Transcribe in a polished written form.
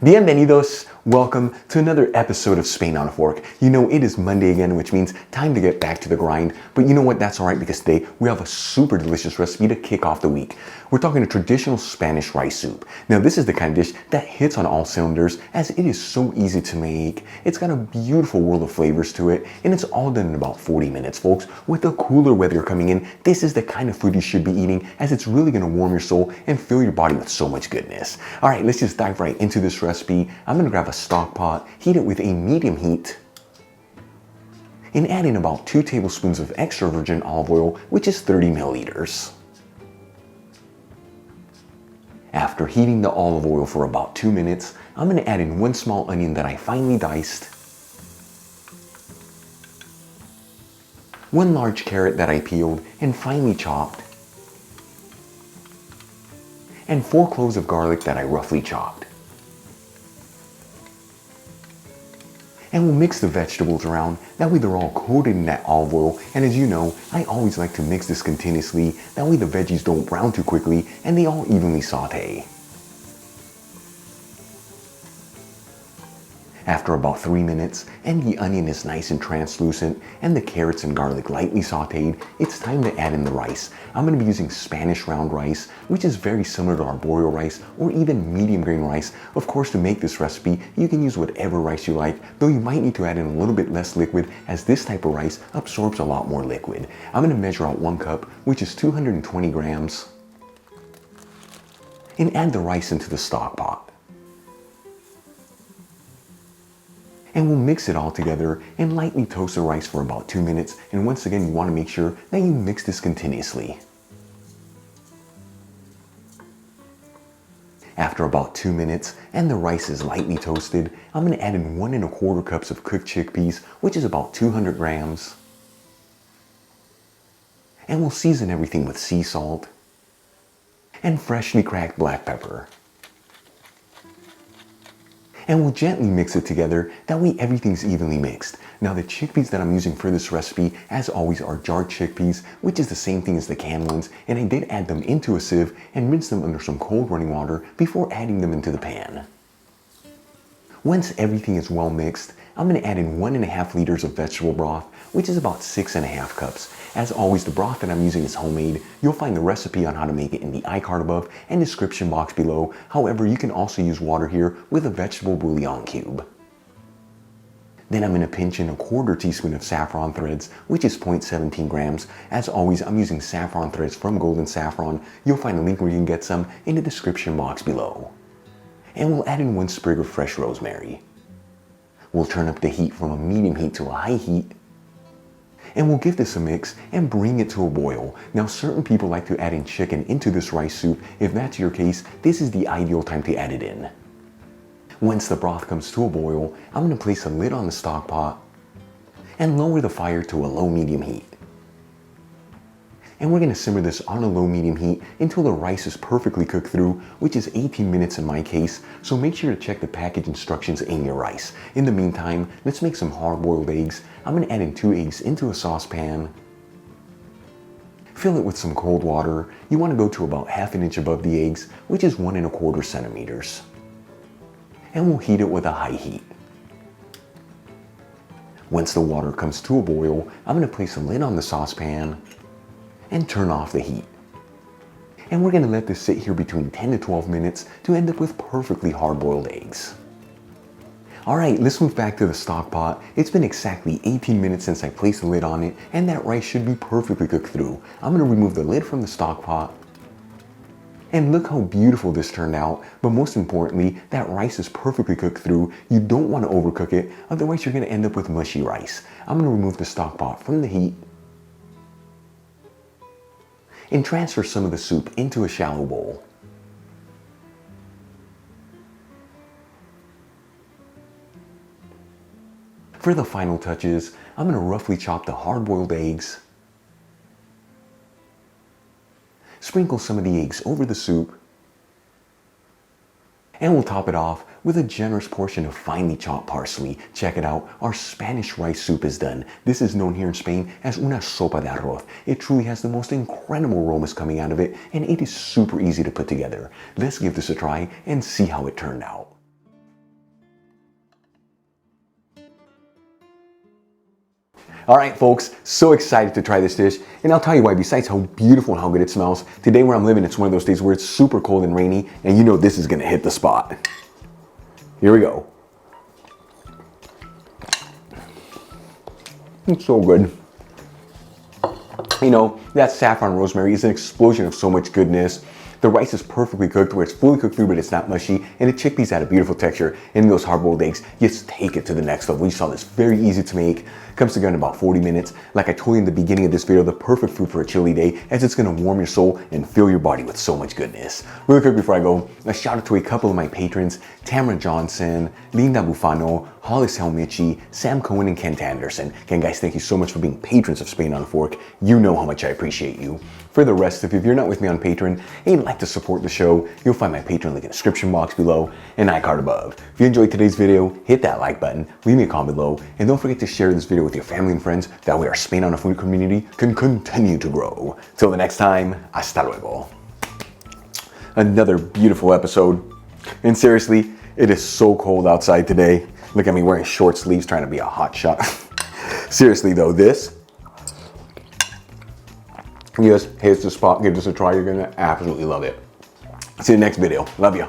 Bienvenidos! Welcome to another episode of Spain on a Fork. You know, it is Monday again, which means time to get back to the grind. But you know what? That's alright because today we have a super delicious recipe to kick off the week. We're talking a traditional Spanish rice soup. Now, this is the kind of dish that hits on all cylinders as it is so easy to make. It's got a beautiful world of flavors to it, and it's all done in about 40 minutes, folks. With the cooler weather coming in, this is the kind of food you should be eating as it's really going to warm your soul and fill your body with so much goodness. Alright, let's just dive right into this recipe. I'm going to grab a stock pot, heat it with a medium heat, and add in about 2 tablespoons of extra virgin olive oil, which is 30 milliliters. After heating the olive oil for about 2 minutes, I'm going to add in 1 small onion that I finely diced, 1 large carrot that I peeled and finely chopped, and 4 cloves of garlic that I roughly chopped. And we'll mix the vegetables around, that way they're all coated in that olive oil, and as you know, I always like to mix this continuously, that way the veggies don't brown too quickly and they all evenly saute. After about 3 minutes, and the onion is nice and translucent, and the carrots and garlic lightly sauteed, it's time to add in the rice. I'm going to be using Spanish round rice, which is very similar to arborio rice, or even medium grain rice. Of course, to make this recipe, you can use whatever rice you like, though you might need to add in a little bit less liquid, as this type of rice absorbs a lot more liquid. I'm going to measure out 1 cup, which is 220 grams, and add the rice into the stock pot. And we'll mix it all together and lightly toast the rice for about 2 minutes. And once again, you want to make sure that you mix this continuously. After about 2 minutes and the rice is lightly toasted, I'm going to add in 1 1/4 cups of cooked chickpeas, which is about 200 grams. And we'll season everything with sea salt and freshly cracked black pepper. And we'll gently mix it together, that way everything's evenly mixed. Now the chickpeas that I'm using for this recipe, as always, are jarred chickpeas, which is the same thing as the canned ones, and I did add them into a sieve and rinse them under some cold running water before adding them into the pan. Once everything is well mixed, I'm going to add in 1 1/2 liters of vegetable broth, which is about 6 1/2 cups. As always, the broth that I'm using is homemade. You'll find the recipe on how to make it in the iCard above and description box below. However, you can also use water here with a vegetable bouillon cube. Then I'm going to pinch in 1/4 teaspoon of saffron threads, which is 0.17 grams. As always, I'm using saffron threads from Golden Saffron. You'll find a link where you can get some in the description box below. And we'll add in 1 sprig of fresh rosemary. We'll turn up the heat from a medium heat to a high heat, and we'll give this a mix and bring it to a boil. Now, certain people like to add in chicken into this rice soup. If that's your case, this is the ideal time to add it in. Once the broth comes to a boil, I'm going to place a lid on the stock pot and lower the fire to a low-medium heat. And we're going to simmer this on a low-medium heat until the rice is perfectly cooked through, which is 18 minutes in my case, so make sure to check the package instructions in your rice. In the meantime, let's make some hard-boiled eggs. I'm going to add in 2 eggs into a saucepan. Fill it with some cold water. You want to go to about 1/2 inch above the eggs, which is 1 1/4 centimeters. And we'll heat it with a high heat. Once the water comes to a boil, I'm going to place a lid on the saucepan and turn off the heat. And we're going to let this sit here between 10 to 12 minutes to end up with perfectly hard-boiled eggs. Alright, let's move back to the stock pot. It's been exactly 18 minutes since I placed the lid on it, and that rice should be perfectly cooked through. I'm going to remove the lid from the stock pot. And look how beautiful this turned out, but most importantly, that rice is perfectly cooked through. You don't want to overcook it, otherwise you're going to end up with mushy rice. I'm going to remove the stock pot from the heat and transfer some of the soup into a shallow bowl. For the final touches, I'm going to roughly chop the hard-boiled eggs, sprinkle some of the eggs over the soup, and we'll top it off with a generous portion of finely chopped parsley. Check it out, our Spanish rice soup is done. This is known here in Spain as una sopa de arroz. It truly has the most incredible aromas coming out of it, and it is super easy to put together. Let's give this a try and see how it turned out. All right, folks, so excited to try this dish. And I'll tell you why, besides how beautiful and how good it smells, today where I'm living, it's one of those days where it's super cold and rainy, and you know this is gonna hit the spot. Here we go. It's so good. You know, that saffron rosemary is an explosion of so much goodness. The rice is perfectly cooked where it's fully cooked through but it's not mushy, and the chickpeas add a beautiful texture, and those hard-boiled eggs just take it to the next level. You saw this, very easy to make, comes together in about 40 minutes. Like I told you in the beginning of this video, the perfect food for a chilly day, as it's gonna warm your soul and fill your body with so much goodness. Really quick before I go, a shout out to a couple of my patrons, Tamara Johnson, Linda Bufano, Hollis Helmichi, Sam Cohen, and Kent Anderson. Again, guys, thank you so much for being patrons of Spain on a Fork. You know how much I appreciate you. For the rest of you, if you're not with me on Patreon and you'd like to support the show, you'll find my Patreon link in the description box below and iCard above. If you enjoyed today's video, hit that like button, leave me a comment below, and don't forget to share this video with your family and friends. That way our Spain on a Food community can continue to grow. Till the next time, hasta luego. Another beautiful episode. And seriously, it is so cold outside today. Look at me wearing short sleeves trying to be a hot shot. Seriously though, this, yes, here's the spot. Give this a try. You're gonna absolutely love it. See you next video. Love you.